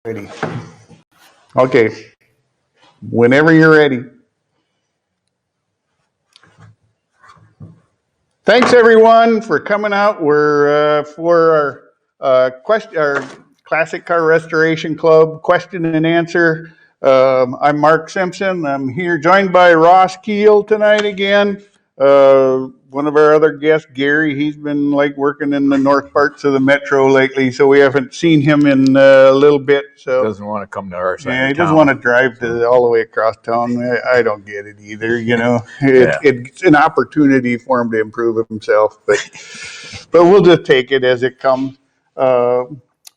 Ready. Okay. Whenever you're ready. Thanks everyone for coming out. We're for our Classic Car Restoration Club question and answer. I'm Mark Simpson. I'm here joined by Ross Keel tonight again. One of our other guests, Gary, he's been like working in the north parts of the metro lately, so we haven't seen him in a little bit. So doesn't want to come to our side. Yeah, he of doesn't town. want to drive all the way across town. I don't get it either. You know, it's an opportunity for him to improve himself, but we'll just take it as it comes.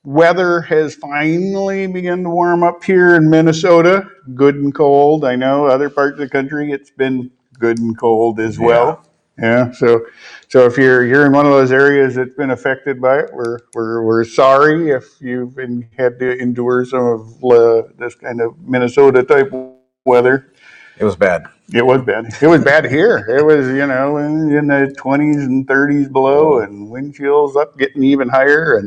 Weather has finally begun to warm up here in Minnesota. Good and cold. I know other parts of the country it's been good and cold as well. Yeah. So if you're in one of those areas that's been affected by it, we're sorry if you've had to endure some of this kind of Minnesota type weather. It was bad. It was bad. It was bad here. It was, in the 20s and 30s below, and wind chills up, getting even higher,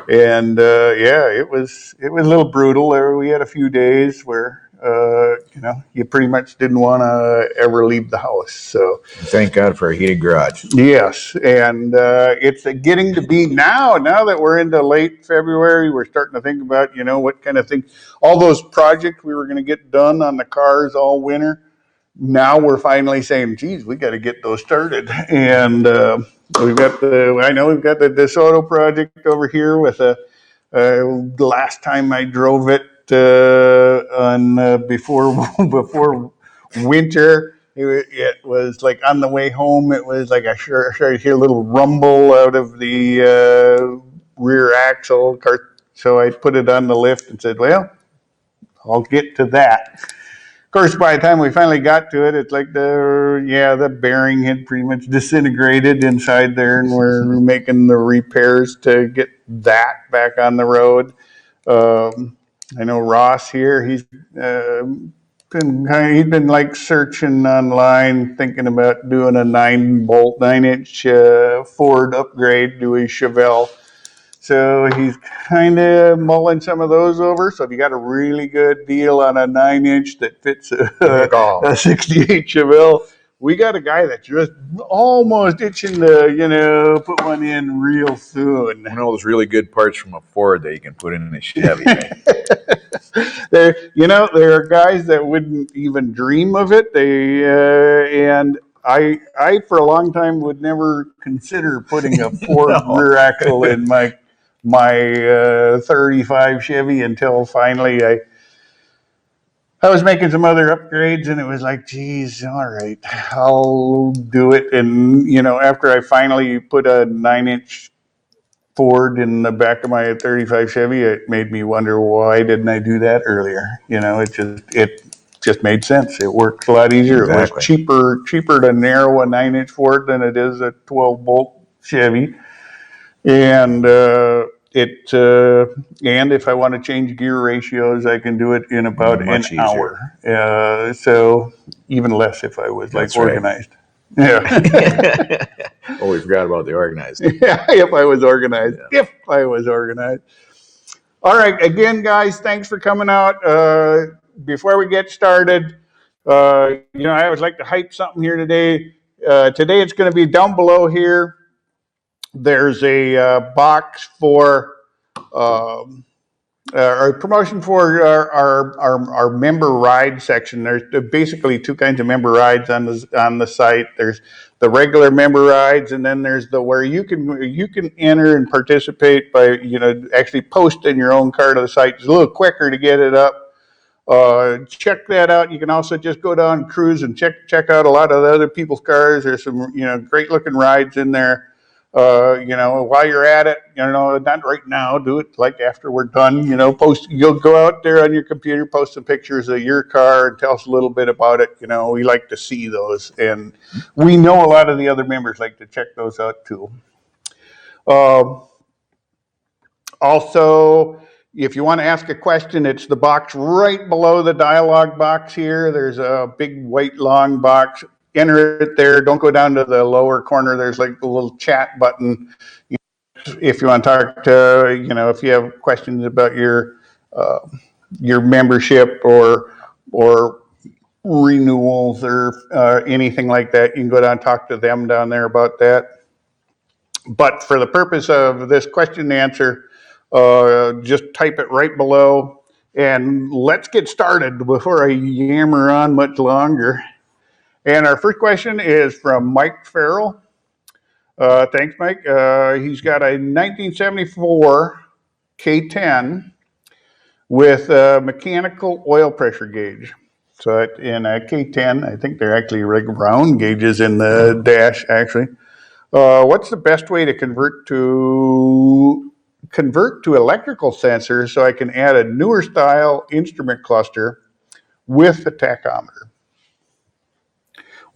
and it was a little brutal. We had a few days where you pretty much didn't want to ever leave the house. So thank God for a heated garage. Yes, and it's getting to be now that we're into late February, we're starting to think about what kind of things, all those projects we were going to get done on the cars all winter. Now we're finally saying, geez, we got to get those started. And we've got the DeSoto project over here with the last time I drove it before winter, it was like on the way home, it was like I started to hear a little rumble out of the rear axle. So I put it on the lift and said, well, I'll get to that. Of course, by the time we finally got to it, it's like the bearing had pretty much disintegrated inside there, and we're making the repairs to get that back on the road. I know Ross here, he's been like searching online, thinking about doing a 9-inch Ford upgrade to a Chevelle. So he's kind of mulling some of those over. So if you got a really good deal on a 9-inch that fits a 68 Chevelle, we got a guy that's just almost itching to put one in real soon. One of those really good parts from a Ford that you can put in a Chevy. There are guys that wouldn't even dream of it. And I for a long time would never consider putting a Ford rear axle in my 35 Chevy until finally I was making some other upgrades, and it was like, geez, all right, I'll do it. And after I finally put a 9-inch Ford in the back of my 35 Chevy, it made me wonder, why didn't I do that earlier? It just made sense. It worked a lot easier. Exactly. It was cheaper to narrow a 9-inch Ford than it is a 12-bolt Chevy. And and if I want to change gear ratios, I can do it in about an hour. So even less if I was organized. Yeah. Oh, we forgot about the organized. Yeah, if I was organized. Yeah. If I was organized. All right. Again, guys, thanks for coming out. Before we get started, I always like to hype something here today. Today it's going to be down below here. There's a box for a promotion for our member ride section. There's basically two kinds of member rides on the site. There's the regular member rides, and then there's where you can enter and participate by actually posting your own car to the site. It's a little quicker to get it up. Check that out. You can also just go down and cruise and check out a lot of the other people's cars. There's some great looking rides in there. While you're at it, not right now, do it like after we're done, you'll go out there on your computer, post some pictures of your car and tell us a little bit about it. We like to see those, and we know a lot of the other members like to check those out too. Also, if you want to ask a question, it's the box right below the dialog box here. There's a big white long box. Enter it there. Don't go down to the lower corner. There's like a little chat button. If you want to talk to, if you have questions about your your membership or renewals or anything like that, you can go down and talk to them down there about that. But for the purpose of this question and answer, just type it right below and let's get started before I yammer on much longer. And our first question is from Mike Farrell. Thanks, Mike. He's got a 1974 K10 with a mechanical oil pressure gauge. So in a K10, I think they're actually round gauges in the dash, actually. What's the best way to convert to electrical sensors so I can add a newer style instrument cluster with a tachometer?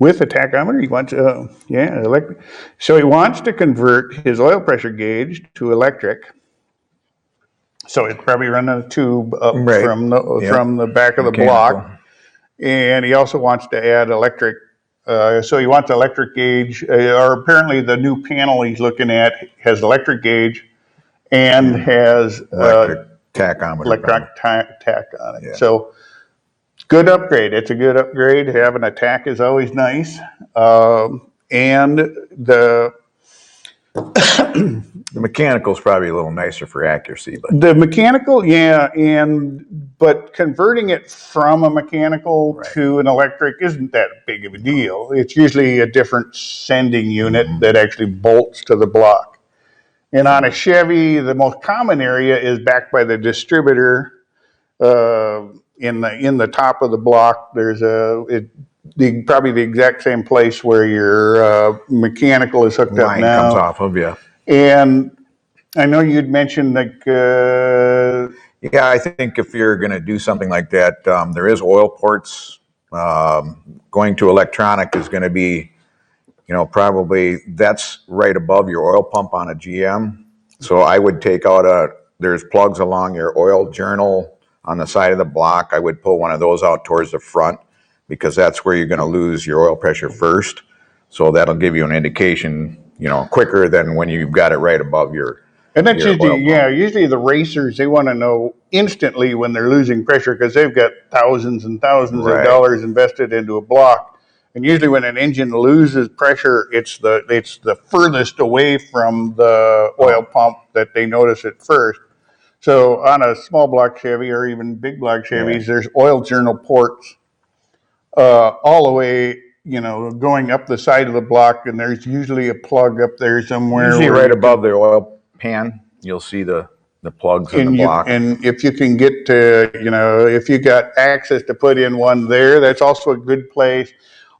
With a tachometer, he wants, electric. So he wants to convert his oil pressure gauge to electric. So it's probably running a tube up from the back of the block, and he also wants to add electric. So he wants electric gauge, or apparently the new panel he's looking at has electric gauge and has electric tachometer. Electronic tack on it. Yeah. So good upgrade. It's a good upgrade. Having a tack is always nice. And the mechanical is probably a little nicer for accuracy, but the mechanical, yeah, but converting it from a mechanical to an electric isn't that big of a deal. It's usually a different sending unit that actually bolts to the block. And on a Chevy, the most common area is back by the distributor. In the top of the block, there's probably the exact same place where your mechanical is hooked up now. Comes off of, yeah. And I know you'd mentioned yeah, I think if you're going to do something like that, there is oil ports. Going to electronic is going to be, probably that's right above your oil pump on a GM. So I would take out there's plugs along your oil journal on the side of the block. I would pull one of those out towards the front because that's where you're going to lose your oil pressure first. So that'll give you an indication, quicker than when you've got it right above your. And that's usually the racers, they want to know instantly when they're losing pressure because they've got thousands and thousands of dollars invested into a block. And usually when an engine loses pressure, it's the furthest away from the oil pump that they notice it first. So on a small block Chevy or even big block Chevys, there's oil journal ports all the way, going up the side of the block, and there's usually a plug up there somewhere. Usually right above the oil pan, you'll see the plugs in the block. And if you can get to, if you got access to put in one there, that's also a good place.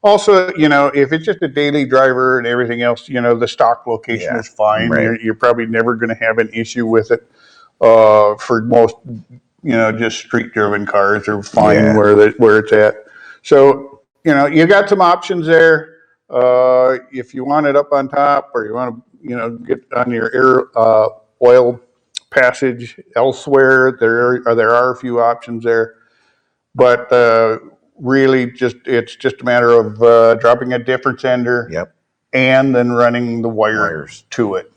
Also, if it's just a daily driver and everything else, the stock location is fine. Right. You're probably never going to have an issue with it. For most, just street-driven cars are fine where it's at. So, you got some options there. If you want it up on top, or you want to, get on your air oil passage elsewhere, there are a few options there. But really, it's just a matter of dropping a difference ender, and then running the wires to it.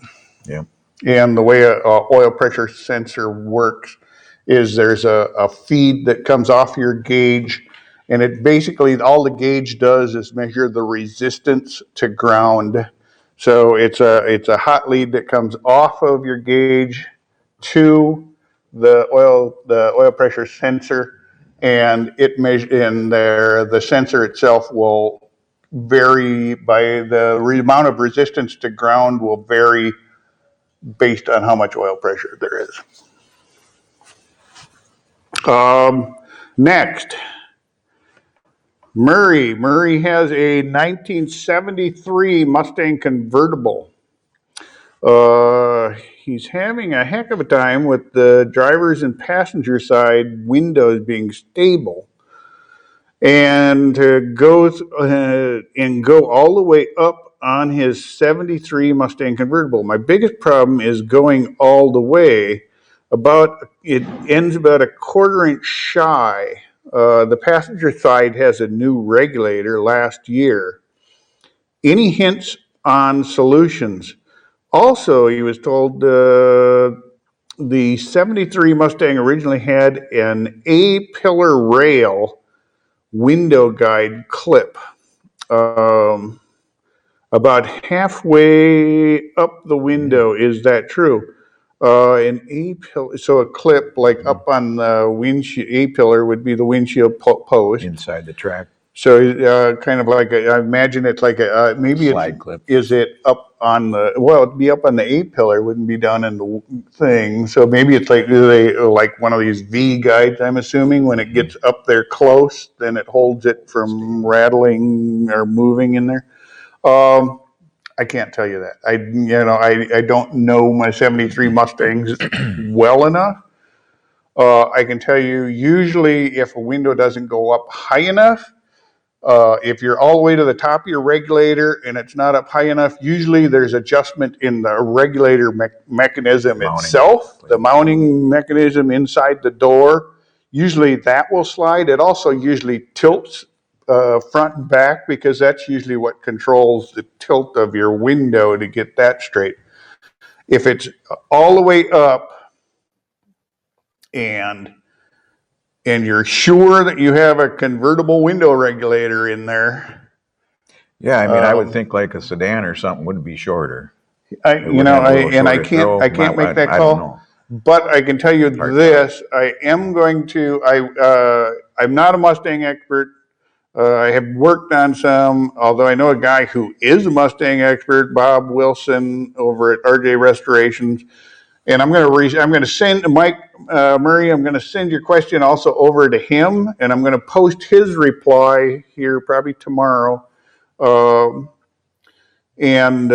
Yep. And the way a oil pressure sensor works is there's a feed that comes off your gauge, and it basically, all the gauge does is measure the resistance to ground. So it's a hot lead that comes off of your gauge to the oil pressure sensor, and the sensor itself will vary by the amount of resistance to ground will vary based on how much oil pressure there is. Next, Murray. Murray has a 1973 Mustang convertible. He's having a heck of a time with the driver's and passenger side windows being stable, and go all the way up on his 73 Mustang convertible. My biggest problem is going all the way. It ends about a 1/4 inch shy. The passenger side has a new regulator last year. Any hints on solutions? Also, he was told the the 73 Mustang originally had an A-pillar rail window guide clip. About halfway up the window. Is that true? An A-pillar, so a clip like up on the windshield, A-pillar would be the windshield post. Inside the track. So kind of like I imagine it's like a maybe slide clip. Is it up on the? Well, it'd be up on the A-pillar, wouldn't be down in the thing. So maybe it's like like one of these V guides. I'm assuming when it gets up there close, then it holds it from rattling or moving in there. I can't tell you that. I don't know my 73 Mustangs well enough. I can tell you usually if a window doesn't go up high enough, if you're all the way to the top of your regulator and it's not up high enough, usually there's adjustment in the regulator mechanism itself, the mounting mechanism inside the door. Usually that will slide. It also usually tilts front and back because that's usually what controls the tilt of your window to get that straight. If it's all the way up and you're sure that you have a convertible window regulator in there. Yeah, I mean, I would think like a sedan or something would be shorter. I can't make that call. But I can tell you this: I am going to. I'm not a Mustang expert. I have worked on some, although I know a guy who is a Mustang expert, Bob Wilson over at RJ Restorations. And I'm going to send Mike Murray. I'm going to send your question also over to him, and I'm going to post his reply here probably tomorrow. And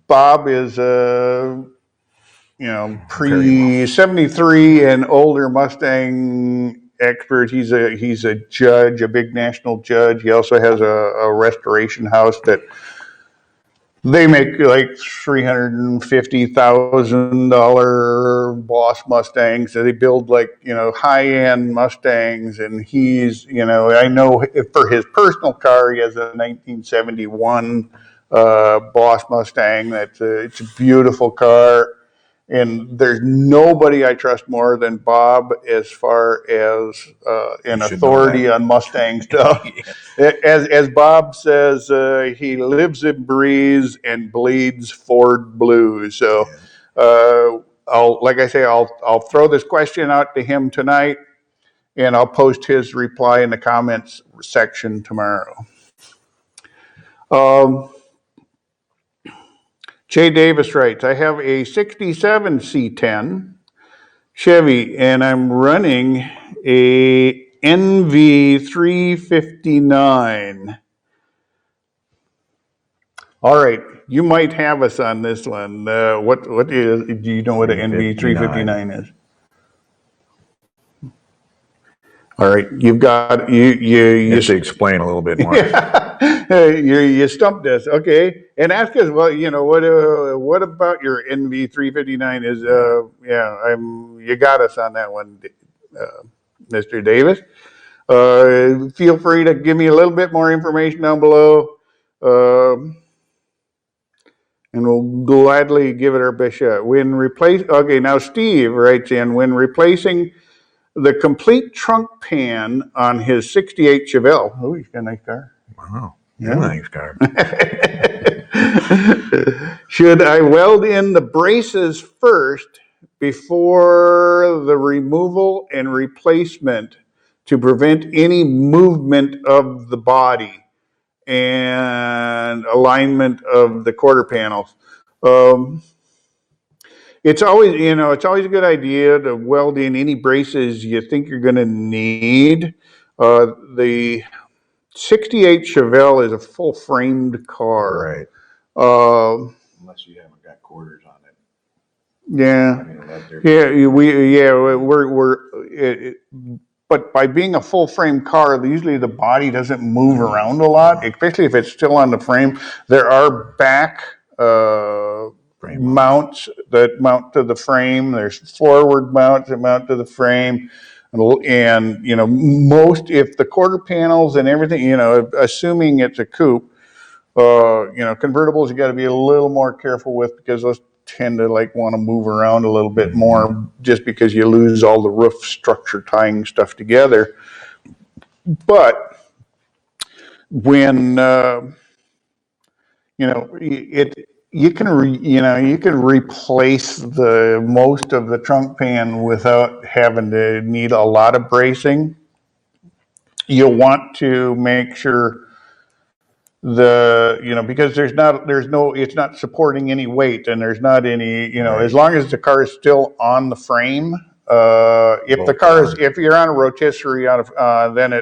Bob is pre-73 and older Mustang expert. He's a judge, a big national judge. He also has a restoration house that they make like $350,000 Boss Mustangs. So they build like, high-end Mustangs. And he's, I know for his personal car, he has a 1971 Boss Mustang. It's a beautiful car. And there's nobody I trust more than Bob as far as an authority on Mustang stuff. As Bob says, he lives and breathes and bleeds Ford blues. So, I'll throw this question out to him tonight, and I'll post his reply in the comments section tomorrow. Jay Davis writes, I have a 67 C10 Chevy, and I'm running a NV359. All right, you might have us on this one. Do you know what an NV359 is? All right, you've got you Just to explain a little bit more. you stumped us, okay? And ask us, well, what about your NV359? Is you got us on that one, Mr. Davis. Feel free to give me a little bit more information down below, and we'll gladly give it our best shot. Now Steve writes in, when replacing the complete trunk pan on his 68 Chevelle. Oh, he's got a nice car. Wow. Yeah. Nice car. Should I weld in the braces first before the removal and replacement to prevent any movement of the body and alignment of the quarter panels? It's always a good idea to weld in any braces you think you're going to need. The 68 Chevelle is a full-framed car. Right. Unless you haven't got quarters on it. Yeah. But by being a full-frame car, usually the body doesn't move around a lot, especially if it's still on the frame. There are back mounts that mount to the frame. There's forward mounts that mount to the frame. And, if the quarter panels and everything, assuming it's a coupe, convertibles you got to be a little more careful with because those tend to like want to move around a little bit more just because you lose all the roof structure tying stuff together. But when you can replace the most of the trunk pan without having to need a lot of bracing. You'll want to make sure because it's not supporting any weight, and there's not any, as long as the car is still on the frame. If you're on a rotisserie, then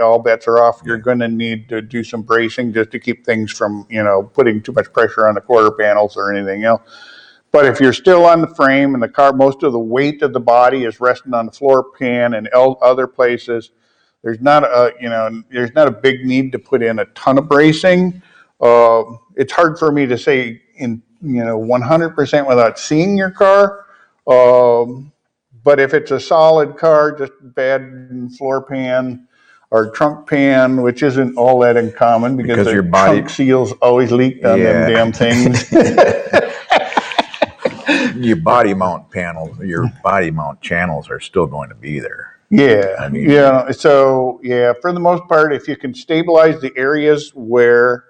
all bets are off. You're going to need to do some bracing just to keep things from, putting too much pressure on the quarter panels or anything else. But if you're still on the frame and the car, most of the weight of the body is resting on the floor pan and other places, there's not a big need to put in a ton of bracing. It's hard for me to say 100% without seeing your car. But if it's a solid car, just bad floor pan or trunk pan, which isn't all that uncommon because your trunk seals always leaked on them damn things. Your body mount channels are still going to be there. Yeah. So for the most part, if you can stabilize the areas where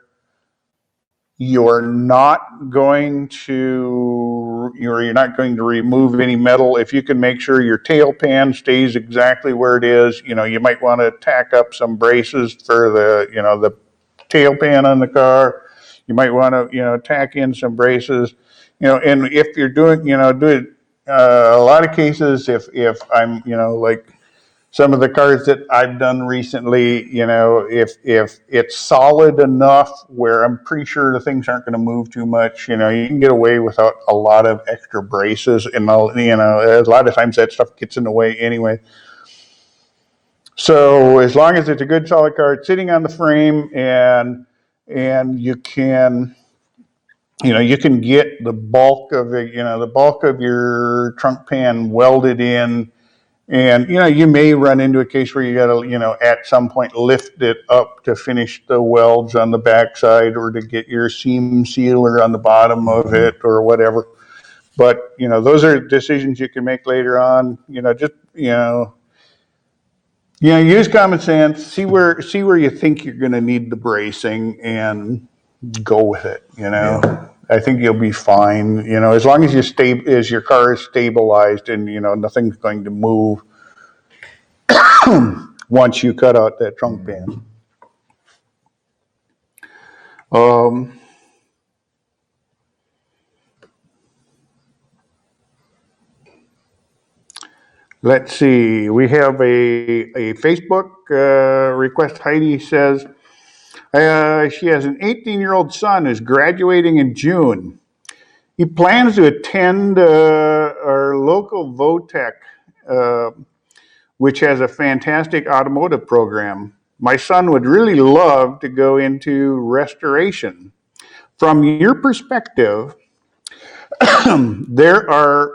you're not going to remove any metal, if you can make sure your tail pan stays exactly where it is, you might want to tack up some braces for the tail pan on the car. You might want to tack in some braces, and if you're doing a lot of cases, if I'm like some of the cars that I've done recently, if it's solid enough where I'm pretty sure the things aren't going to move too much, you can get away without a lot of extra braces. And, a lot of times that stuff gets in the way anyway. So as long as it's a good solid car, it's sitting on the frame, and you can get the bulk of your trunk pan welded in. And, you may run into a case where you got to, at some point lift it up to finish the welds on the backside or to get your seam sealer on the bottom of it or whatever. But, those are decisions you can make later on. Use common sense, see where you think you're going to need the bracing and go with it, Yeah. I think you'll be fine, as long as your car is stabilized and, nothing's going to move once you cut out that trunk pan. Let's see, we have a Facebook request. Heidi says she has an 18-year-old son who's graduating in June. He plans to attend our local VOTEC, which has a fantastic automotive program. My son would really love to go into restoration. From your perspective, are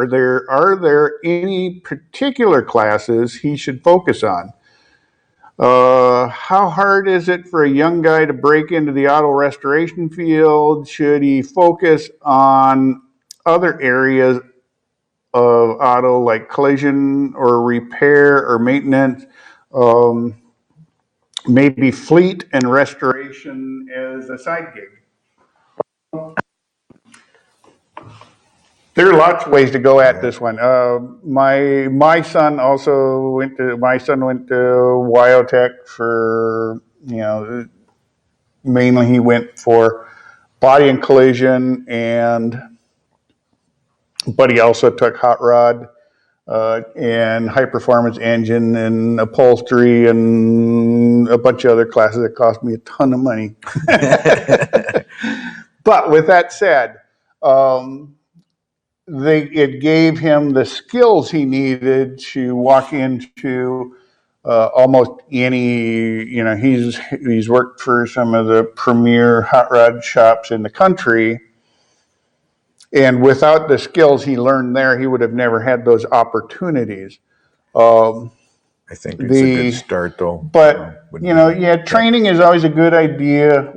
there any particular classes he should focus on? How hard is it for a young guy to break into the auto restoration field? Should he focus on other areas of auto like collision or repair or maintenance? Maybe fleet and restoration as a side gig. There are lots of ways to go at this one. My son went to Wyotech for, mainly he went for body and collision, but he also took hot rod and high performance engine and upholstery and a bunch of other classes that cost me a ton of money. But with that said, it gave him the skills he needed to walk into almost any, he's worked for some of the premier hot rod shops in the country. And without the skills he learned there, he would have never had those opportunities. I think it's a good start, though. But, training is always a good idea.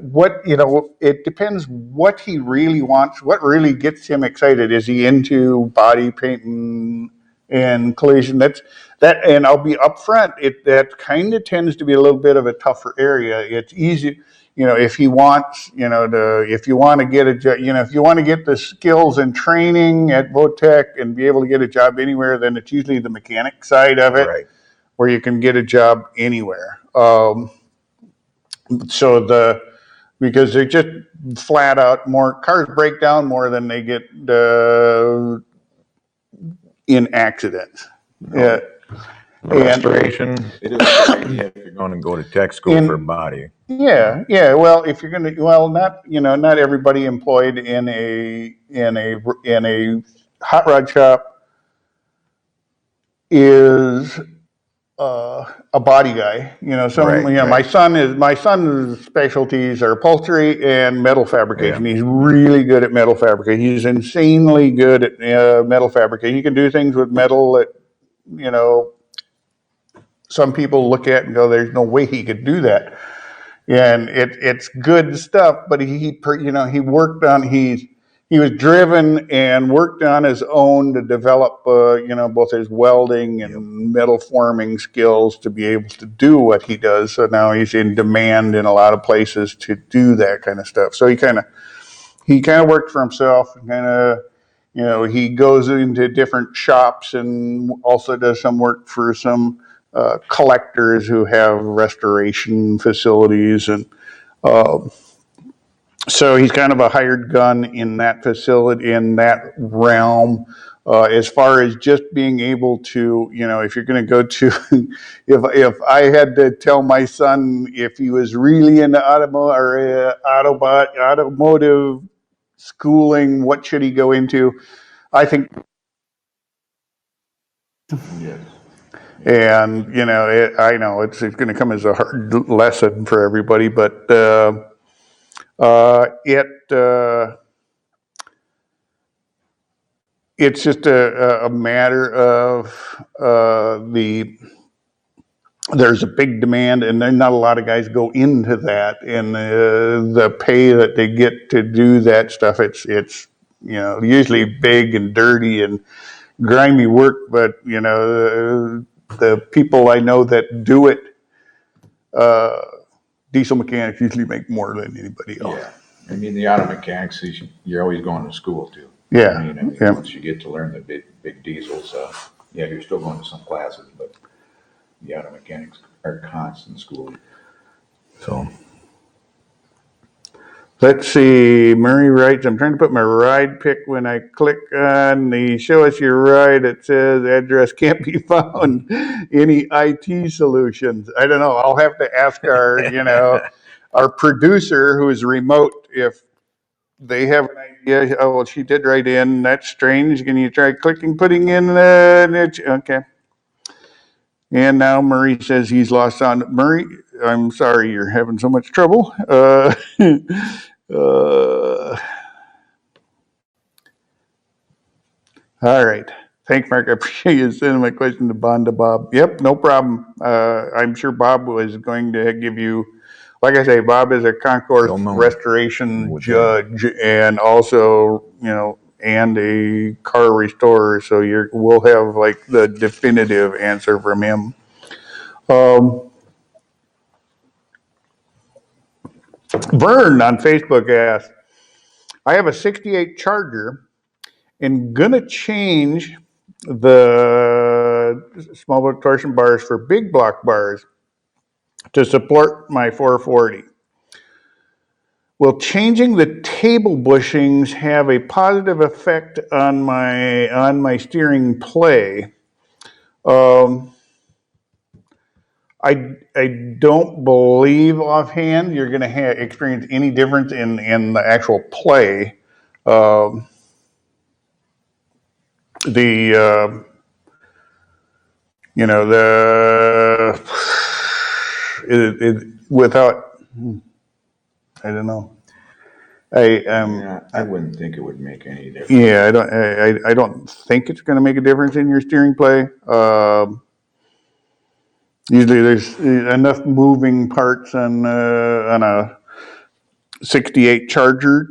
It depends what he really wants, what really gets him excited. Is he into body painting and collision? And I'll be upfront, that kind of tends to be a little bit of a tougher area. It's easy, if he wants, if you want to get if you want to get the skills and training at Votech and be able to get a job anywhere, then it's usually the mechanic side of it. Right. Where you can get a job anywhere. Because they're just flat out more, cars break down more than they get in accidents. Yeah. Restoration, it is a good idea if you're going to go to tech school for body. Yeah, yeah. Well, if you're going to, not everybody employed in a hot rod shop is a body guy. My son's specialties are upholstery and metal fabrication. Yeah. He's really good at metal fabrication. He's insanely good at metal fabrication. He can do things with metal that, some people look at and go, there's no way he could do that. And it's good stuff, but he worked on, he was driven and worked on his own to develop, both his welding and metal forming skills to be able to do what he does. So now he's in demand in a lot of places to do that kind of stuff. So he kind of worked for himself and he goes into different shops and also does some work for some collectors who have restoration facilities, and so he's kind of a hired gun in that facility, in that realm. As far as just being able to, if you're going to go to, if I had to tell my son if he was really into automotive schooling, what should he go into? I think. Yes. And I know it's going to come as a hard lesson for everybody, but it's just a matter of there's a big demand, and there's not a lot of guys go into that, and the pay that they get to do that stuff, it's usually big and dirty and grimy work, but the people I know that do it, diesel mechanics usually make more than anybody else. Yeah, I mean the auto mechanics, you're always going to school too. Yeah, once you get to learn the big diesels, you're still going to some classes, but the auto mechanics are constant schooling. So. Let's see, Murray writes, I'm trying to put my ride pick. When I click on the show us your ride, it says address can't be found. Any IT solutions? I don't know. I'll have to ask our, our producer who is remote if they have an idea. Oh, well, she did write in. That's strange. Can you try putting in okay. And now Murray says he's lost on. Murray, I'm sorry you're having so much trouble. All right. Thanks, Mark. I appreciate you sending my question to Bob. Yep, no problem. I'm sure Bob was going to give you, like I say, Bob is a concourse restoration judge and also, and a car restorer. So we'll have like the definitive answer from him. Vern on Facebook asked, I have a 68 Charger and gonna change the small block torsion bars for big block bars to support my 440. Will changing the table bushings have a positive effect on my steering play? I don't believe offhand you're going to experience any difference in the actual play. Without, I don't know. I wouldn't think it would make any difference. Yeah, I don't think it's going to make a difference in your steering play. Usually there's enough moving parts on a 68 Charger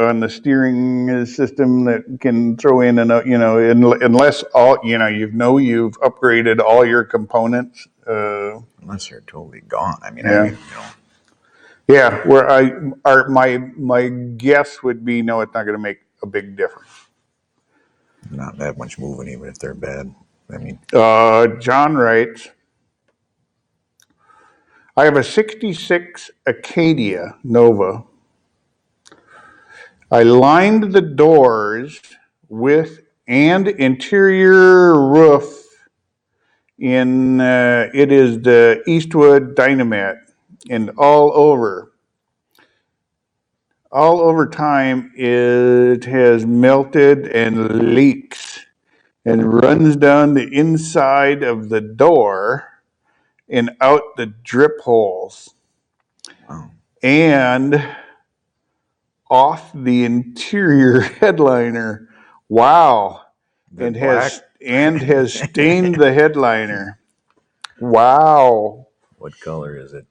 on the steering system that can throw in unless you've upgraded all your components. Unless they're totally gone. I mean, Yeah. Yeah, my guess would be no, it's not going to make a big difference. not that much moving, even if they're bad. I mean, John writes, I have a 66 Acadia Nova. I lined the doors and interior roof in, it is the Eastwood Dynamat, and all over time it has melted and leaks and runs down the inside of the door and out the drip holes. wow. And off the interior headliner. Wow. And has stained the headliner. Wow. What color is it?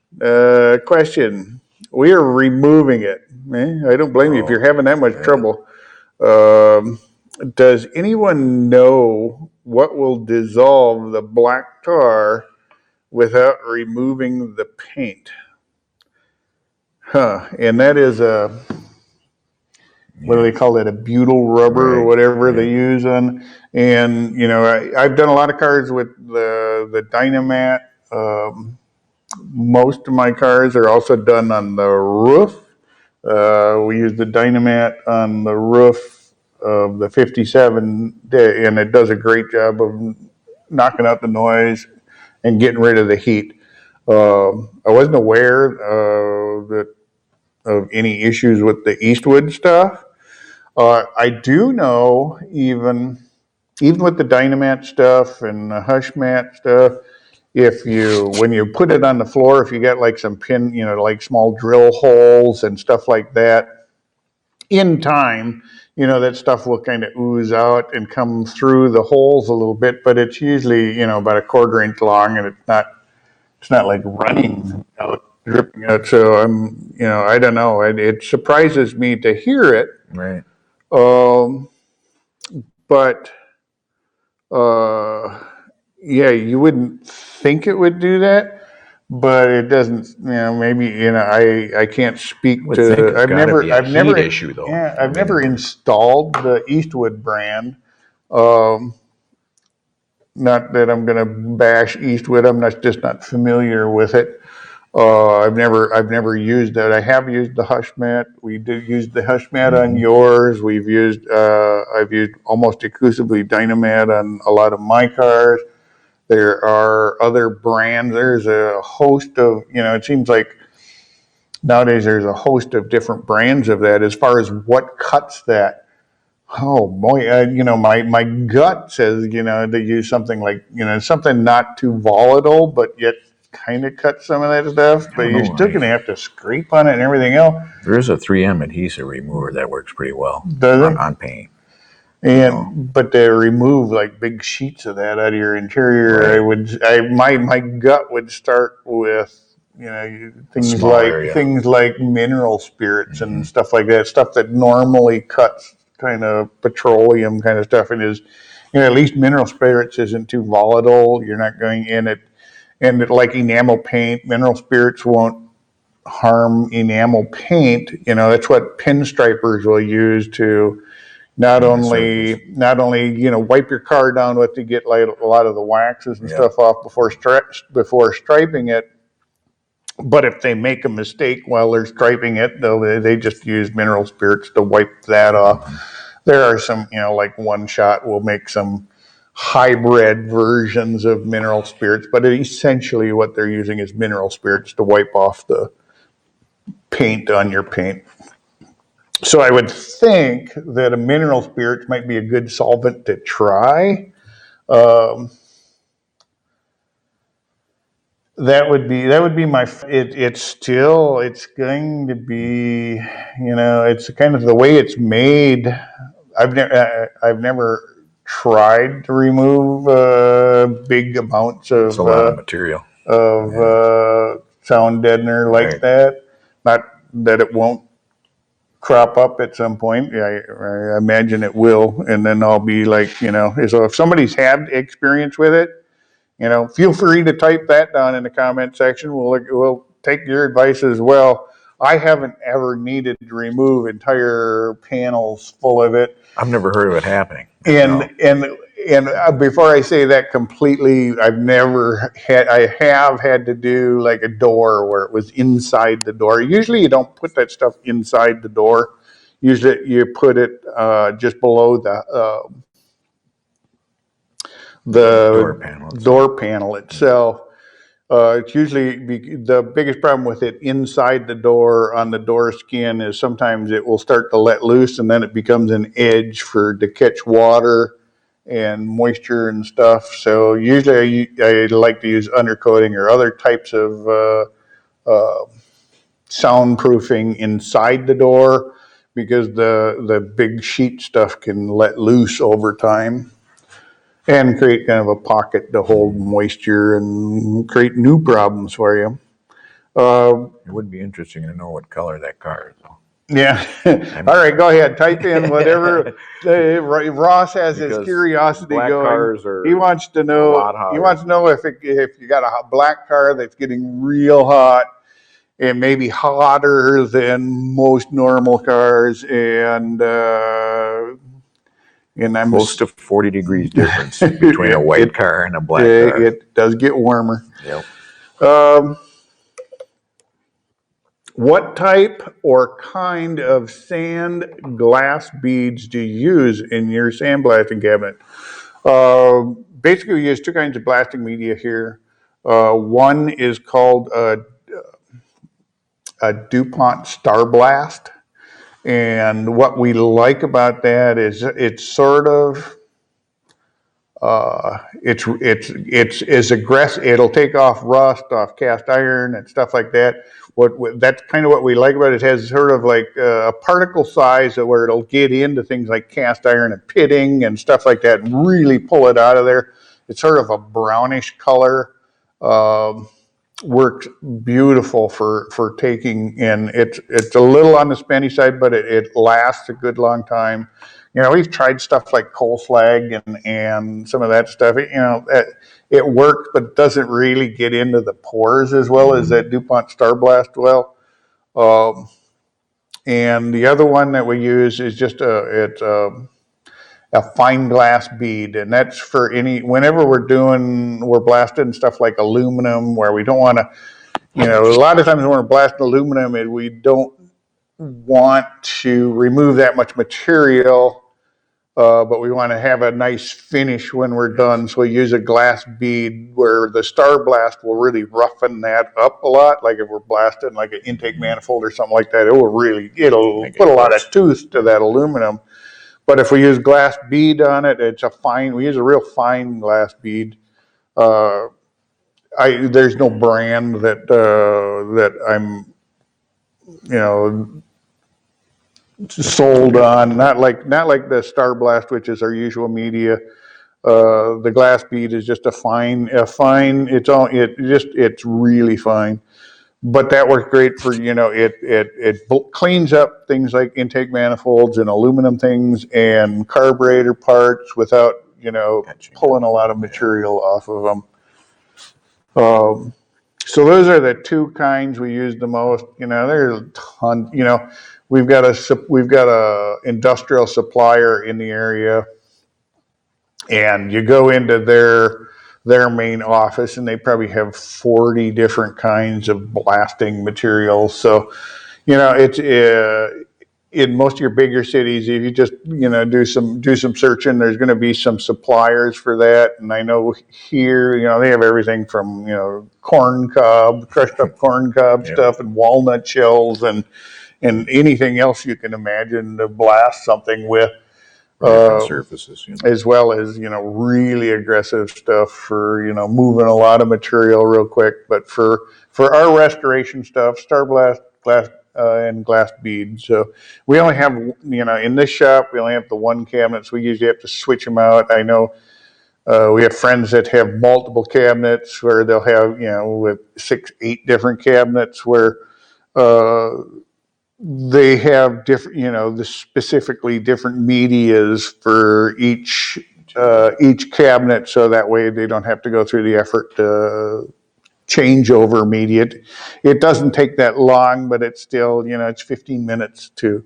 Question. We are removing it. I don't blame you if you're having that much trouble. Does anyone know what will dissolve the black tar without removing the paint? And that is what do they call it? A butyl rubber or whatever they use on. And I've done a lot of cars with the Dynamat. Most of my cars are also done on the roof. We use the Dynamat on the roof of the 57, and it does a great job of knocking out the noise and getting rid of the heat. I wasn't aware of any issues with the Eastwood stuff. I do know even with the Dynamat stuff and the Hush Mat stuff, when you put it on the floor, if you got like some like small drill holes and stuff like that, in time, that stuff will kind of ooze out and come through the holes a little bit, but it's usually, about a 1/4 inch long, and it's not like running out, dripping out. So I don't know. It surprises me to hear it. Right. But yeah, you wouldn't think it would do that, but it doesn't. Maybe I can't speak to. I've never issue though. Yeah, I've never installed the Eastwood brand. Not that I'm going to bash Eastwood. I'm just not familiar with it. I've never used it. I have used the Hush Mat. We did use the Hush Mat on yours. I've used almost exclusively Dynamat on a lot of my cars. There are other brands. There's a host of, it seems like nowadays there's a host of different brands of that. As far as what cuts that, oh boy, my gut says, to use something like, something not too volatile, but yet kind of cut some of that stuff, but you're still going to have to scrape on it and everything else. There is a 3M adhesive remover that works pretty well on paint. But to remove like big sheets of that out of your interior, my gut would start with things like mineral spirits and stuff like that, stuff that normally cuts kind of petroleum kind of stuff, and is at least mineral spirits isn't too volatile. You're not going in it. And like enamel paint, mineral spirits won't harm enamel paint. That's what pinstripers will use to not only wipe your car down with to get like a lot of the waxes and stuff off before striping it. But if they make a mistake while they're striping it, they just use mineral spirits to wipe that off. There are some, like One Shot will make some hybrid versions of mineral spirits, but essentially what they're using is mineral spirits to wipe off the paint on your paint. So I would think that a mineral spirit might be a good solvent to try. That would be my. It's going to be, it's kind of the way it's made. I've never tried to remove big amounts of. It's a lot of material. of sound deadener like that. Not that it won't crop up at some point. I imagine it will, and then I'll be like, so if somebody's had experience with it, feel free to type that down in the comment section. We'll take your advice as well. I haven't ever needed to remove entire panels full of it. I've never heard of it happening. And before I say that completely, I have had to do like a door where it was inside the door. Usually you don't put that stuff inside the door. Usually you put it just below the door panel itself. It's usually the biggest problem with it inside the door on the door skin is sometimes it will start to let loose and then it becomes an edge to catch water and moisture and stuff. So usually I like to use undercoating or other types of soundproofing inside the door because the big sheet stuff can let loose over time and create kind of a pocket to hold moisture and create new problems for you. It would be interesting to know what color that car is, though. Yeah. All right, go ahead. Type in whatever. Ross has his curiosity going. He wants to know. He wants to know if you got a black car that's getting real hot and maybe hotter than most normal cars, and I'm close to 40 degrees difference between a white car and a black car. It does get warmer. Yep. What type or kind of sand glass beads do you use in your sandblasting cabinet? Basically, we use two kinds of blasting media here. One is called a DuPont Starblast. And what we like about that is it's sort of it's aggressive. It'll take off rust, off cast iron, and stuff like that. That's kind of what we like about it. It has sort of like a particle size where it'll get into things like cast iron and pitting and stuff like that, and really pull it out of there. It's sort of a brownish color. Works beautiful for taking in. It's a little on the spendy side, but it lasts a good long time. We've tried stuff like coal slag and some of that stuff. It works, but it doesn't really get into the pores as well as that DuPont Starblast will. And the other one that we use is just a fine glass bead, and that's for whenever we're blasting stuff like aluminum, where we don't want to, a lot of times when we're blasting aluminum, we don't want to remove that much material, but we want to have a nice finish when we're done. So we use a glass bead where the Starblast will really roughen that up a lot. Like if we're blasting like an intake manifold or something like that, it'll put a lot of tooth to that aluminum. But if we use glass bead on it, we use a real fine glass bead. There's no brand that I'm, sold on. Not like the Starblast, which is our usual media. The glass bead is just a fine. It's really fine. But that works great for, it cleans up things like intake manifolds and aluminum things and carburetor parts without, pulling a lot of material off of them. So those are the two kinds we use the most. There's a ton, we've got a industrial supplier in the area, and you go into their main office and they probably have 40 different kinds of blasting materials. So, it's in most of your bigger cities, if you just, do some searching, there's going to be some suppliers for that. And I know here, they have everything from, crushed up corn cob stuff and walnut shells and anything else you can imagine to blast something with. Surfaces, as well as really aggressive stuff for moving a lot of material real quick. But for our restoration stuff, Starblast, glass and glass beads. So we only have in this shop we only have the one cabinet, so we usually have to switch them out. I know We have friends that have multiple cabinets where they'll have, with 6, 8 different cabinets where they have different, the specifically different medias for each cabinet, so that way they don't have to go through the effort to change over media. It doesn't take that long, but it's still, it's 15 minutes to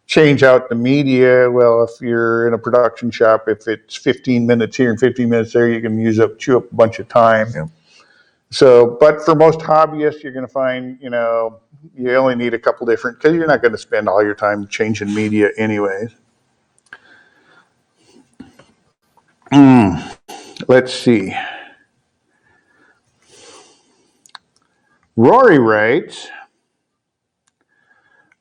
change out the media. Well, if you're in a production shop, if it's 15 minutes here and 15 minutes there, you can chew up a bunch of time. Yeah. So, but for most hobbyists, you're going to find, you only need a couple different, because you're not going to spend all your time changing media anyways. Let's see. Rory writes,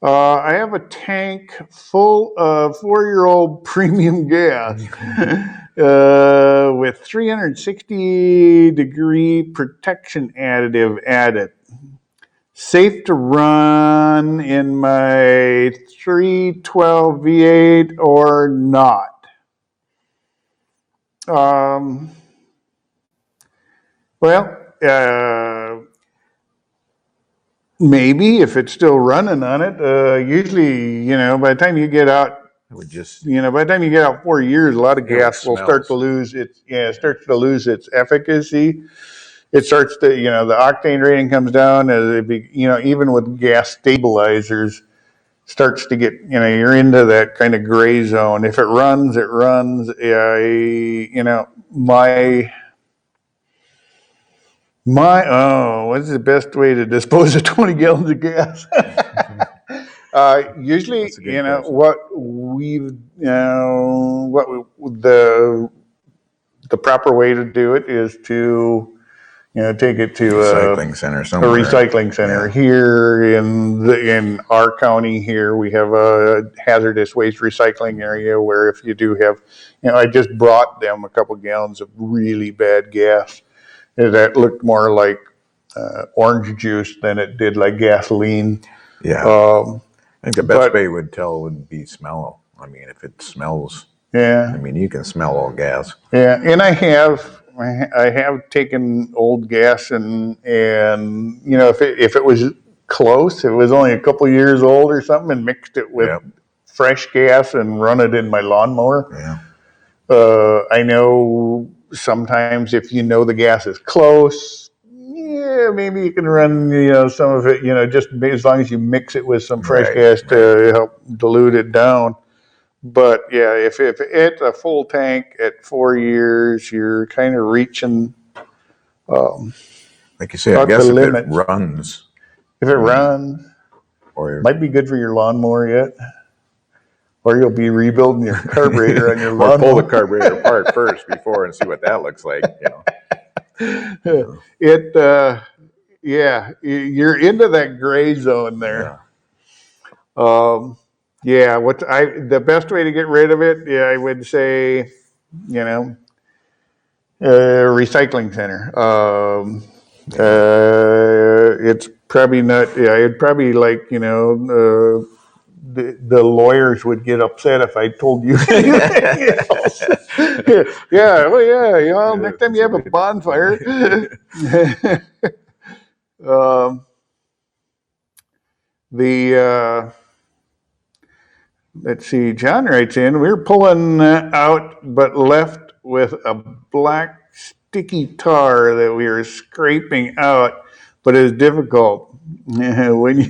I have a tank full of 4-year-old premium gas with 360-degree protection additive added. Safe to run in my 312 V8 or not? Maybe if it's still running on it. Usually, by the time you get out, It would just, by the time you get out 4 years, a lot of gas will start to smells. lose its, efficacy. It starts to, the octane rating comes down, even with gas stabilizers, starts to get, you're into that kind of gray zone. If it runs, it runs. What's the best way to dispose of 20 gallons of gas? Usually, question. the proper way to do it is to, take it to recycling center a somewhere. recycling center. Yeah. Here in our county here, we have a hazardous waste recycling area where if you do have, I just brought them a couple gallons of really bad gas that looked more like orange juice than it did like gasoline. Yeah. I think the best way would tell would be smell. I mean, if it smells, Yeah. I mean, you can smell all gas. Yeah, and I have taken old gas and if it was close, it was only a couple years old or something, and mixed it with fresh gas and run it in my lawnmower. Yeah. I know sometimes if the gas is close, maybe you can run some of it, just as long as you mix it with some fresh gas to help dilute it down. But yeah, if it's a full tank at 4 years, you're kind of reaching. Like you say, I About guess the if limit. it runs, If it runs, or might be good for your lawnmower yet, or you'll be rebuilding your carburetor on your or lawnmower. pull the carburetor apart first before and see what that looks like. You're into that gray zone there. The best way to get rid of it, I would say, recycling center. It's probably not. Yeah, it'd probably the lawyers would get upset if I told you anything else. Next time you have a bonfire. Let's see, John writes in, we were pulling out, but left with a black sticky tar that we were scraping out, but it was difficult. When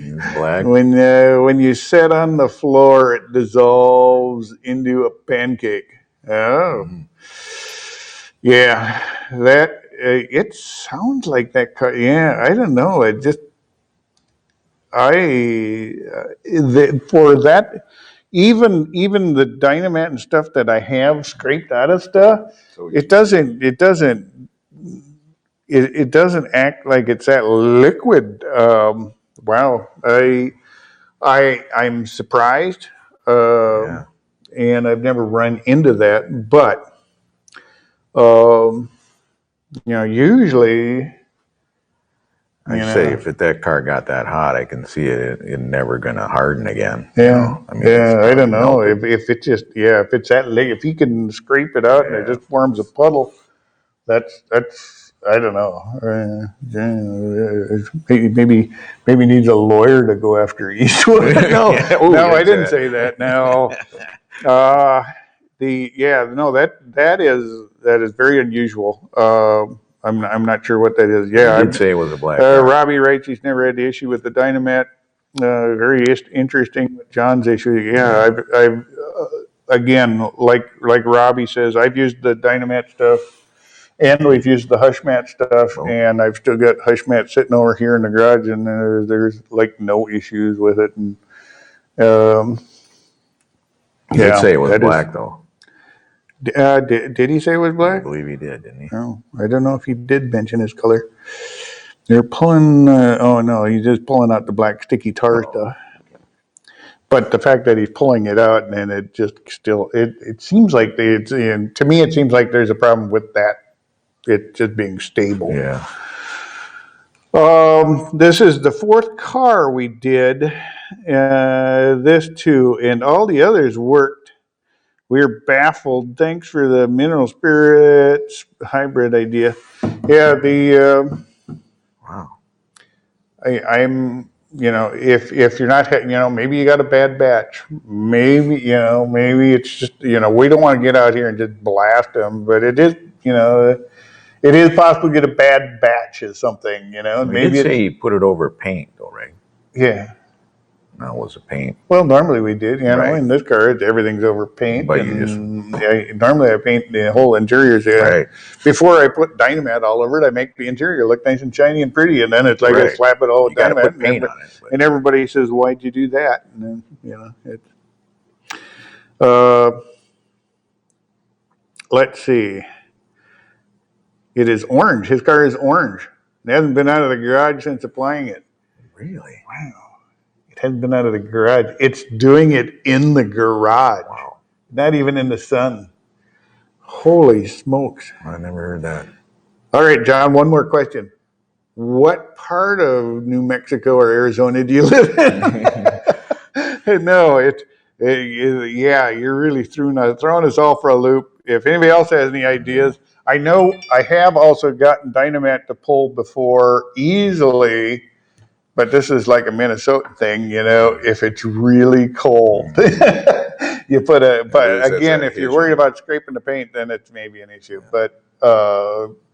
you set on the floor, it dissolves into a pancake. Oh. Yeah, that, it sounds like that. I don't know. It just, for that, even the Dynamat and stuff that I have scraped out of stuff, it doesn't act like it's that liquid. Wow, I'm surprised, and I've never run into that. But usually. I'd say if that car got that hot, I can see it never going to harden again. Yeah, I don't know if it's just if it's that late, if you can scrape it out and it just forms a puddle. that's I don't know. Maybe needs a lawyer to go after Eastwood. No, Ooh, no, I that's didn't say that. No, that is very unusual. I'm not sure what that is. Yeah, I did say it was a black. Robbie writes he's never had the issue with the Dynamat. Very interesting. John's issue. Yeah, I've again, like Robbie says, I've used the Dynamat stuff, and we've used the Hushmat stuff, and I've still got Hushmat sitting over here in the garage, and there's like no issues with it. And he did say it was black, though. Did he say it was black? I believe he did, didn't he? Oh, I don't know if he did mention his color. They're pulling. Oh no, he's just pulling out the black sticky tar stuff. But the fact that he's pulling it out and then it just still, it seems like to me, it seems like there's a problem with that. It just being stable. Yeah. This is the fourth car we did. This too, and all the others worked. We're baffled. Thanks for the mineral spirits hybrid idea. Yeah, wow. I'm. If you're not, maybe you got a bad batch. Maybe it's just, we don't want to get out here and just blast them. But it is, it is possible to get a bad batch of something. Maybe did say he put it over paint, though, right? Yeah. No, it was a paint. Well, normally we did. Right. In this car, everything's over paint. But normally I paint the whole interiors. Yeah. Right. Before I put Dynamat all over it, I make the interior look nice and shiny and pretty, and then it's like I slap it all with Dynamat. Put paint on it, and everybody says, "Why'd you do that?" And then let's see. It is orange. His car is orange. It hasn't been out of the garage since applying it. Really? Wow. It hasn't been out of the garage. It's doing it in the garage. Wow. Not even in the sun. Holy smokes. I never heard that. All right, John, one more question. What part of New Mexico or Arizona do you live in? No, yeah, you're really throwing us all for a loop. If anybody else has any ideas, I know I have also gotten Dynamat to pull before easily, but this is like a Minnesota thing, if it's really cold. You put but again, if you're worried about scraping the paint, then it's maybe an issue. Yeah.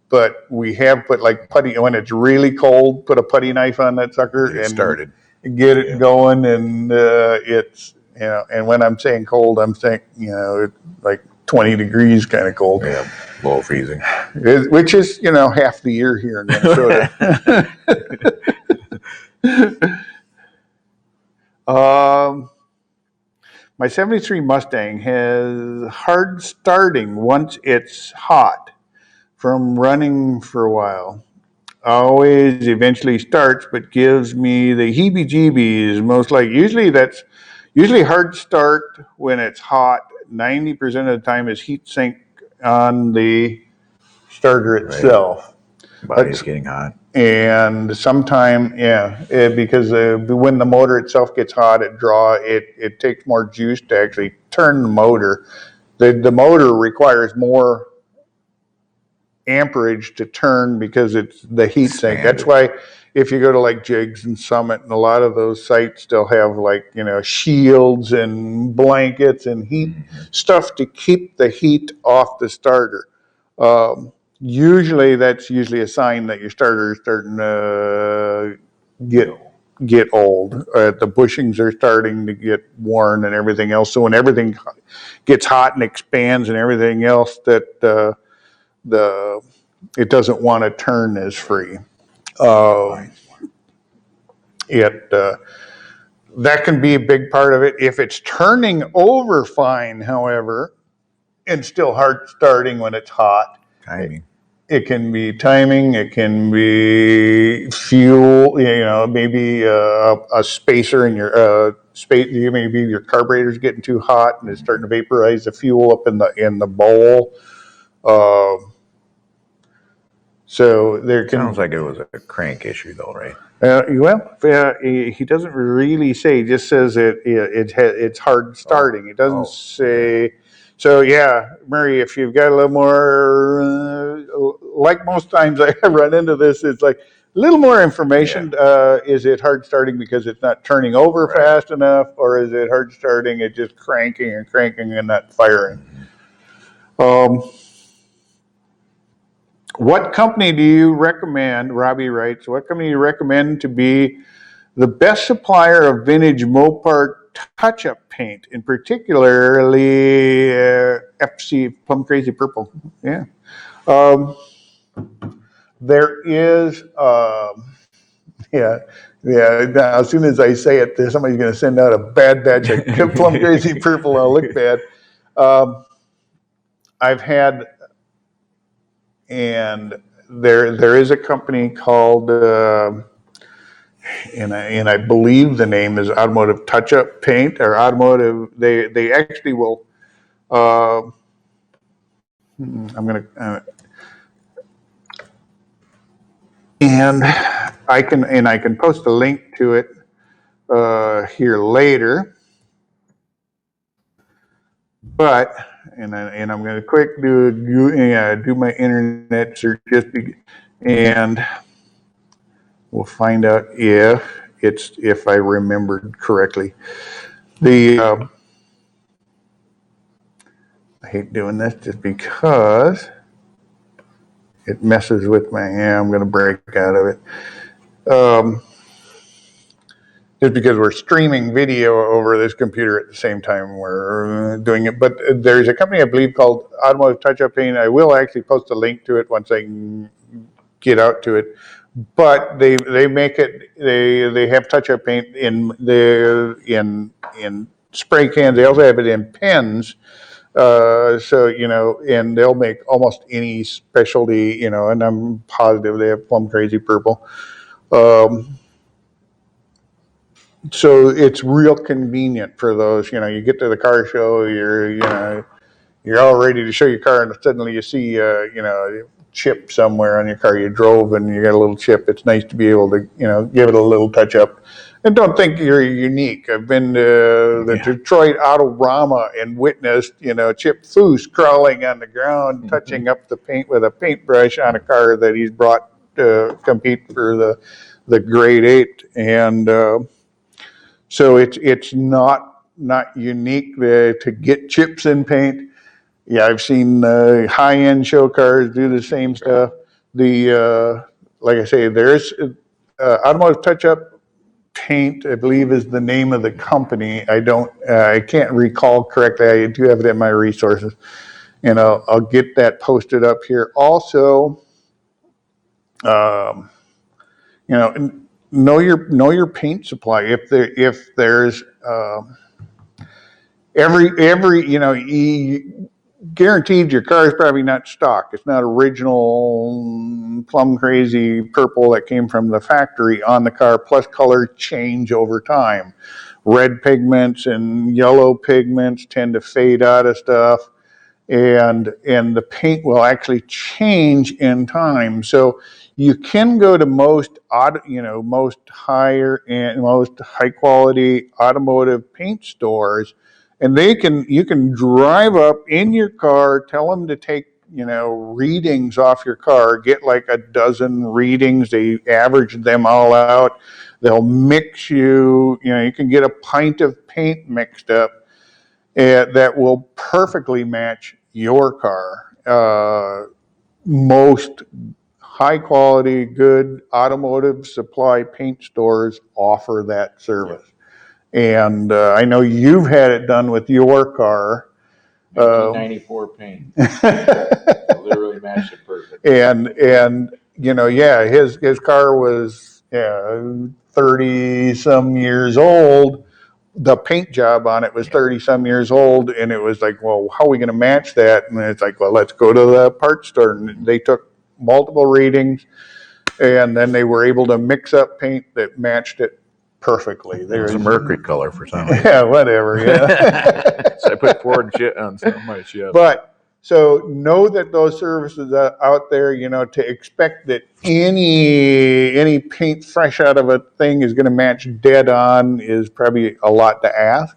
But we have put like putty, when it's really cold, put a putty knife on that sucker and get it going. And it's, and when I'm saying cold, I'm saying, it's like 20 degrees kind of cold. Yeah, below freezing. Which is, half the year here in Minnesota. My 73 Mustang has hard starting once it's hot from running for a while. Always eventually starts, but gives me the heebie-jeebies. Usually hard start when it's hot. 90% of the time is heat sink on the starter itself. Body's getting hot. And sometime, because when the motor itself gets hot, it takes more juice to actually turn the motor. The motor requires more amperage to turn because it's the heat sink. That's why if you go to like Jigs and Summit, and a lot of those sites still have shields and blankets and heat stuff to keep the heat off the starter. Usually that's a sign that your starter is starting to get old. The bushings are starting to get worn and everything else. So when everything gets hot and expands and everything else, that it doesn't want to turn as free. That can be a big part of it. If it's turning over fine, however, and still hard starting when it's hot, timing. It can be timing. It can be fuel. Maybe a spacer in your maybe your carburetor's getting too hot and it's starting to vaporize the fuel up in the bowl. So there sounds like it was a crank issue, though, right? He doesn't really say. He just says it's hard starting. It doesn't say. So yeah, Murray, if you've got a little more like most times I run into this, it's like a little more information. Is it hard starting because it's not turning over fast enough, or is it hard starting, it's just cranking and cranking and not firing? What company do you recommend, Robbie writes, what company do you recommend to be the best supplier of vintage Mopar touch-up paint, in particularly FC Plum Crazy Purple? Yeah. There is, now, as soon as I say it, somebody's going to send out a bad batch of Plum Crazy Purple. I'll look bad. I've had, and there is a company called, and I believe the name is Automotive Touch-Up Paint, or Automotive. They actually will. I'm gonna. And I can post a link to it here later. But I'm going to quick do my internet search and we'll find out if I remembered correctly. I hate doing this just because it messes with I'm going to break out of it. Just because we're streaming video over this computer at the same time we're doing it. But there's a company I believe called Automotive Touch-Up Paint. I will actually post a link to it once I can get out to it. But they make it, they have touch-up paint in spray cans. They also have it in pens. So, and they'll make almost any specialty, and I'm positive they have Plum Crazy Purple. So it's real convenient for those, you get to the car show, you're all ready to show your car, and suddenly you see, a chip somewhere on your car you drove, and you got a little chip. It's nice to be able to, give it a little touch up. And don't think you're unique. I've been to the Detroit Autorama and witnessed, Chip Foose crawling on the ground, touching up the paint with a paintbrush on a car that he's brought to compete for the Grade 8. And so it's not unique to get chips in paint. Yeah, I've seen high-end show cars do the same stuff. Like I say, there's Automotive Touch-Up Paint, I believe, is the name of the company. I can't recall correctly. I do have it in my resources, and I'll get that posted up here. Also, know your paint supply. If there's guaranteed your car is probably not stock. It's not original Plum Crazy Purple that came from the factory on the car, plus color change over time. Red pigments and yellow pigments tend to fade out of stuff, and the paint will actually change in time. So you can go to most higher and most high quality automotive paint stores, and you can drive up in your car, tell them to take, readings off your car, get like a dozen readings. They average them all out. They'll mix you can get a pint of paint mixed up that will perfectly match your car. Most high quality, good automotive supply paint stores offer that service. And I know you've had it done with your car. 1994 paint. Literally matched it perfect. And his car was 30 some years old. The paint job on it was 30 some years old, and it was like, well, how are we going to match that? And it's like, well, let's go to the parts store. And they took multiple readings, and then they were able to mix up paint that matched it perfectly. There's a mercury color for some reason. Yeah, whatever. Yeah. So I put Ford shit on some of my shit. But so know that those services are out there, to expect that any paint fresh out of a thing is going to match dead on is probably a lot to ask.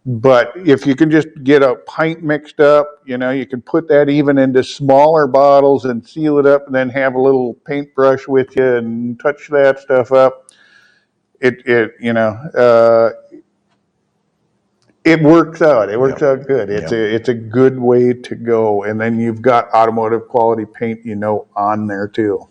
But if you can just get a pint mixed up, you know, you can put that even into smaller bottles and seal it up, and then have a little paintbrush with you and touch that stuff up. It works out. It works out good. It's a good way to go. And then you've got automotive quality paint, you know, on there too.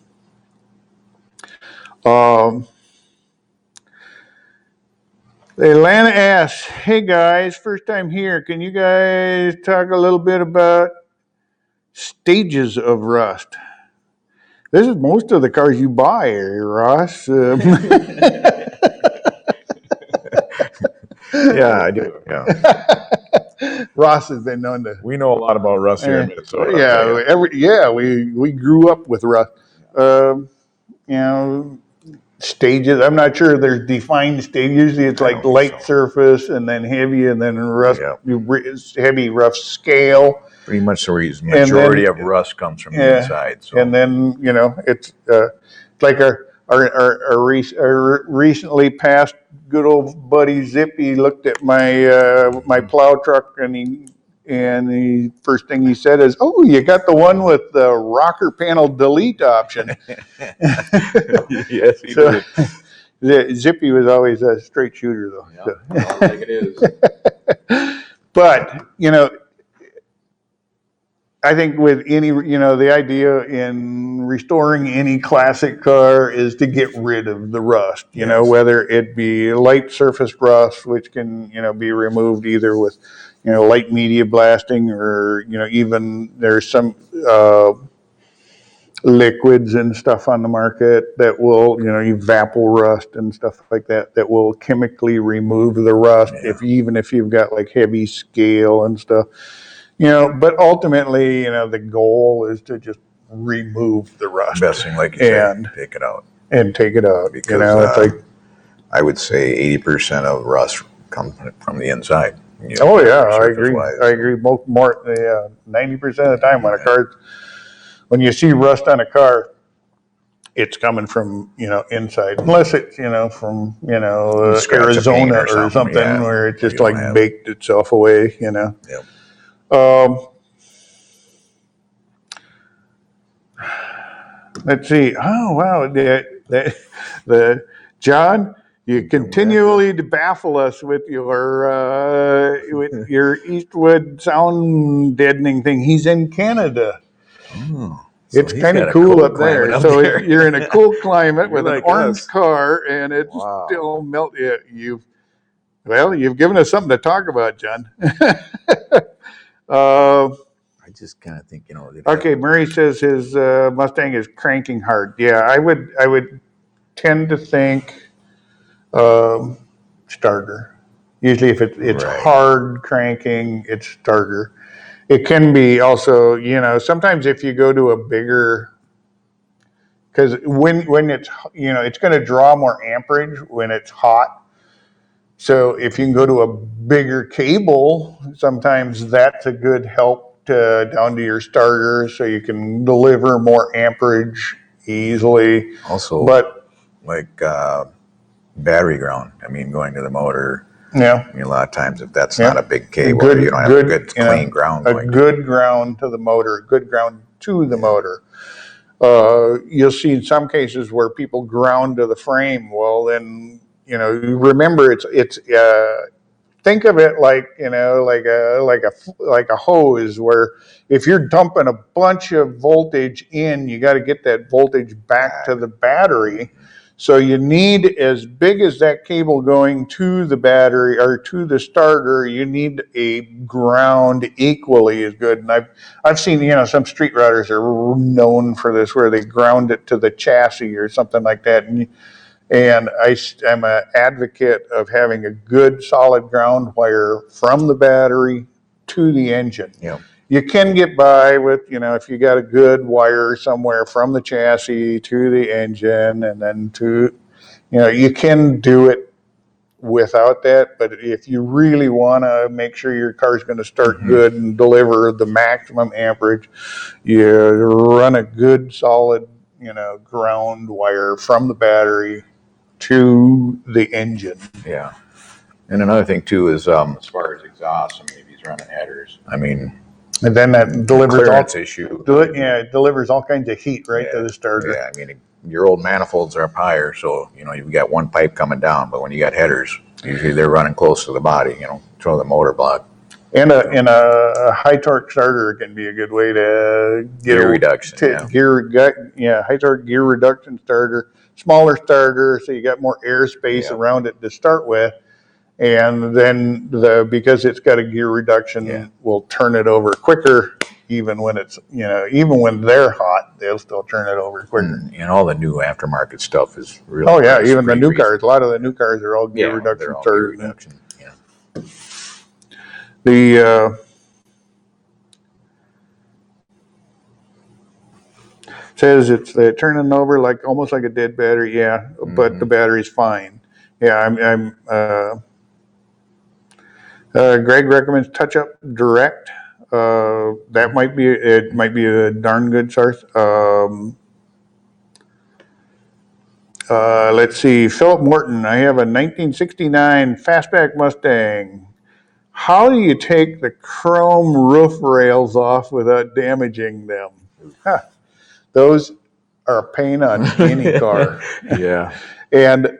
Atlanta asks, hey guys, first time here. Can you guys talk a little bit about stages of rust? This is most of the cars you buy, Ross. Yeah, I do. Yeah. Ross has been known to. We know a lot about rust here in Minnesota. We grew up with rust. You know, stages. I'm not sure there's defined stages. Usually it's like light surface and then heavy and then rust, heavy rough scale. Pretty much the majority of rust comes from the inside. So. And then, you know, it's like our recently passed good old buddy Zippy looked at my plow truck and the first thing he said is, "Oh, you got the one with the rocker panel delete option." Yes, he did. Zippy was always a straight shooter, though. Yeah, so. Like it is. But, you know, I think with any, you know, the idea in restoring any classic car is to get rid of the rust, you know, whether it be light surface rust, which can, you know, be removed either with, you know, light media blasting or, you know, even there's some liquids and stuff on the market that will, you know, evapor rust and stuff like that, that will chemically remove the rust even if you've got like heavy scale and stuff. You know, but ultimately, you know, the goal is to just remove the rust. Best thing, like you said, take it out. And take it out. Because, you know, it's like, I would say 80% of rust comes from the inside. You know, I agree. I agree. More 90% of the time when you see rust on a car, it's coming from, you know, inside. Unless it's, you know, from, you know, Arizona or something where it just like baked itself away, you know. Yep. Let's see. Oh wow, the John, you continually baffle us with your Eastwood sound deadening thing. He's in Canada. Oh, so it's kind of cool up there. So you're in a cool climate with an orange car, and it's still melt. You've given us something to talk about, John. I just kind of think, you know. Okay, Murray says his Mustang is cranking hard. Yeah, I would tend to think starter. Usually, if it's hard cranking, it's starter. It can be also, you know, sometimes if you go to a bigger, because when it's, you know, it's going to draw more amperage when it's hot. So if you can go to a bigger cable, sometimes that's a good help down to your starter, so you can deliver more amperage easily. Also, but like battery ground. I mean, going to the motor. Yeah. I mean, a lot of times if that's not a big cable, you don't have a good clean ground. Good ground to the motor. Good ground to the motor. You'll see in some cases where people ground to the frame. Well, then, you know, remember it's think of it like, you know, like a hose, where if you're dumping a bunch of voltage in, you got to get that voltage back to the battery. So you need, as big as that cable going to the battery or to the starter, you need a ground equally as good. And I've seen, you know, some street routers are known for this, where they ground it to the chassis or something like that. And I'm an advocate of having a good solid ground wire from the battery to the engine. Yeah. You can get by with, you know, if you got a good wire somewhere from the chassis to the engine and then to, you know, you can do it without that. But if you really want to make sure your car's going to start good and deliver the maximum amperage, you run a good solid, you know, ground wire from the battery to the engine. Yeah. And another thing too is, As far as exhaust, I mean, if he's running headers, I mean, And then that delivers clearance issue. it delivers all kinds of heat right to the starter. Yeah, I mean, your old manifolds are up higher, so, you know, you've got one pipe coming down, but when you got headers, usually they're running close to the body, you know, throw the motor block. And a high torque starter can be a good way to get Gear reduction, high torque gear reduction starter, smaller starter, so you got more airspace around it to start with. And then because it's got a gear reduction, will turn it over quicker, even when it's, even when they're hot, they'll still turn it over quicker. And all the new aftermarket stuff is really Oh yeah, nice, even the pretty new cars. A lot of the new cars are all gear reduction they're all starters. gear reduction. Yeah. The says it's turning over like almost like a dead battery. Yeah, but the battery's fine. Yeah, Greg recommends Touch Up Direct. That might be a darn good source. Let's see, Philip Morton. I have a 1969 fastback Mustang. How do you take the chrome roof rails off without damaging them? Huh. Those are a pain on any car. Yeah. And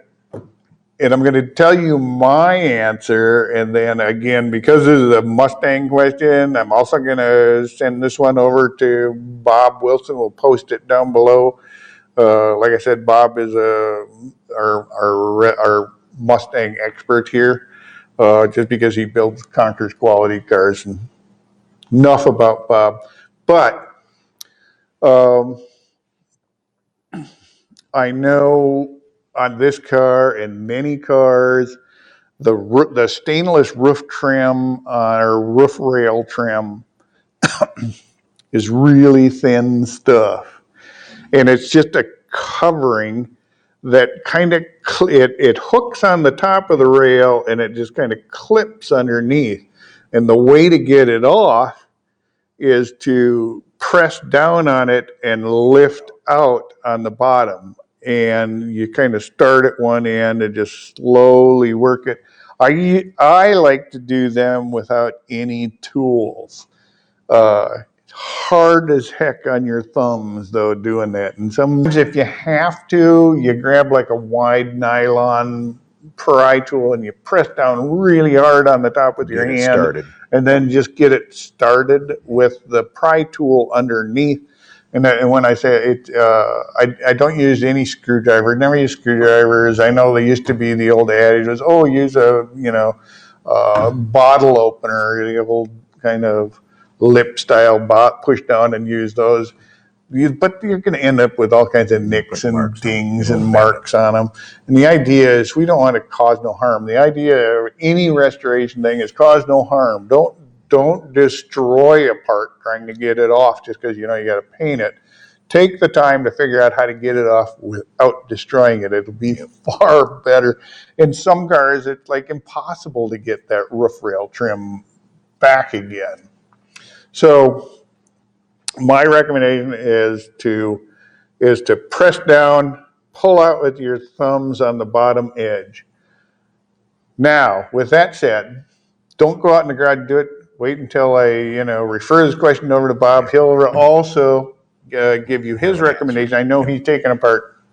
I'm going to tell you my answer, and then again, because this is a Mustang question, I'm also going to send this one over to Bob Wilson. We'll post it down below. Like I said, Bob is our Mustang expert here, just because he builds Concours quality cars. And enough about Bob, but I know on this car and many cars, the stainless roof trim or roof rail trim is really thin stuff, and it's just a covering that kind of it hooks on the top of the rail and it just kind of clips underneath. And the way to get it off is to press down on it and lift out on the bottom. And you kind of start at one end and just slowly work it. I like to do them without any tools. Hard as heck on your thumbs, though, doing that. And sometimes if you have to, you grab like a wide nylon pry tool and you press down really hard on the top with your hand. Started. And then just get it started with the pry tool underneath. And when I say it, I don't use any screwdriver. Never use screwdrivers. I know there used to be the old adage was, use a bottle opener, the old kind of lip style push down and use those. But you're going to end up with all kinds of nicks and dings and marks on them. And the idea is we don't want to cause no harm. The idea of any restoration thing is cause no harm. Don't destroy a part trying to get it off just because you got to paint it. Take the time to figure out how to get it off without destroying it. It'll be far better. In some cars, it's like impossible to get that roof rail trim back again. So my recommendation is to press down, pull out with your thumbs on the bottom edge. Now, with that said, don't go out in the garage and do it. Wait until I, refer this question over to Bob. He'll also give you his recommendation. I know he's taken apart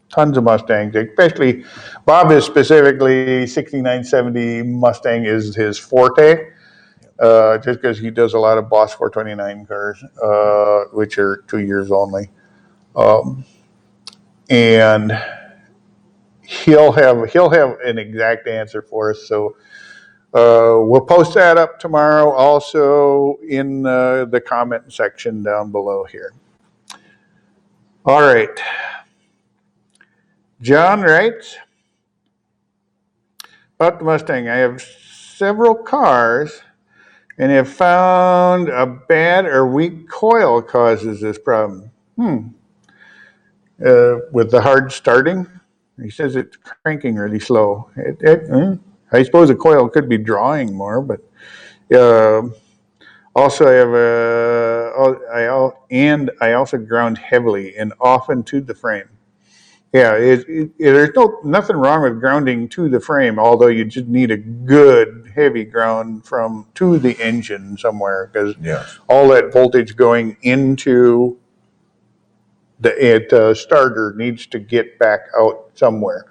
tons of Mustangs, especially Bob is specifically 6970 Mustang is his forte. Just because he does a lot of Boss 429 cars, which are 2 years only. And he'll have an exact answer for us. So we'll post that up tomorrow also in the comment section down below here. All right. John writes about the Mustang. I have several cars and have found a bad or weak coil causes this problem. With the hard starting, he says it's cranking really slow. I suppose the coil could be drawing more, but also I have I also ground heavily and often to the frame. Yeah, there's nothing wrong with grounding to the frame, although you just need a good heavy ground to the engine somewhere, because all that voltage going into the starter needs to get back out somewhere.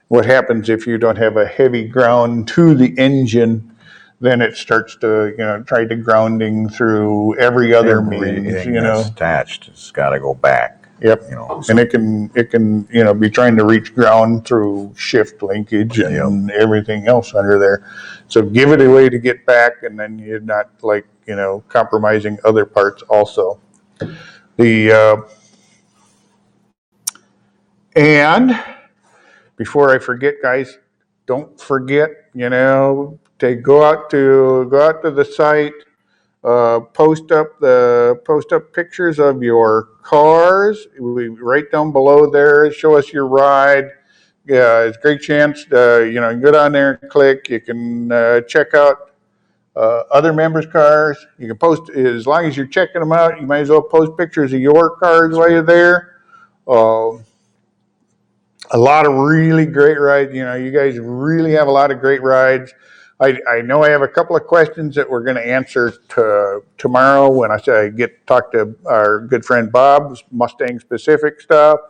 What happens if you don't have a heavy ground to the engine? Then it starts to, try to grounding through every other means. Everything that's attached has got to go back. Yep. And it can be trying to reach ground through shift linkage and everything else under there. So give it a way to get back, and then you're not compromising other parts also. And before I forget, guys, don't forget, to go out to the site, post up pictures of your cars. Right down below there, show us your ride. Yeah, it's a great chance. You can go down there and click. You can check out other members' cars. You can post, as long as you're checking them out. You might as well post pictures of your cars while you're there. A lot of really great rides. You guys really have a lot of great rides. I know I have a couple of questions that we're going to answer tomorrow when I talk to our good friend Bob's Mustang specific stuff.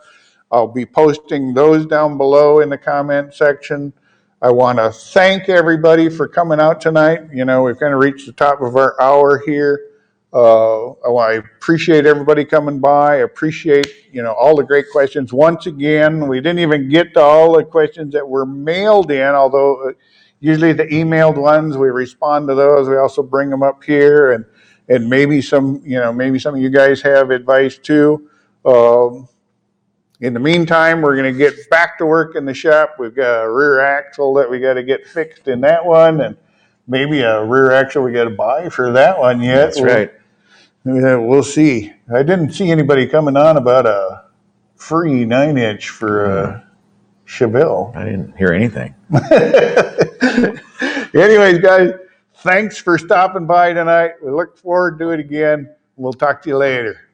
I'll be posting those down below in the comment section. I want to thank everybody for coming out tonight. We've kind of reached the top of our hour here. I appreciate everybody coming by. I appreciate, all the great questions. Once again, we didn't even get to all the questions that were mailed in, although usually the emailed ones, we respond to those. We also bring them up here, and maybe some of you guys have advice too. In the meantime, we're going to get back to work in the shop. We've got a rear axle that we got to get fixed in that one, and maybe a rear axle we got to buy for that one yet. That's right. We'll see. I didn't see anybody coming on about a free 9-inch for a Chevelle. I didn't hear anything. Anyways, guys, thanks for stopping by tonight. We look forward to it again. We'll talk to you later.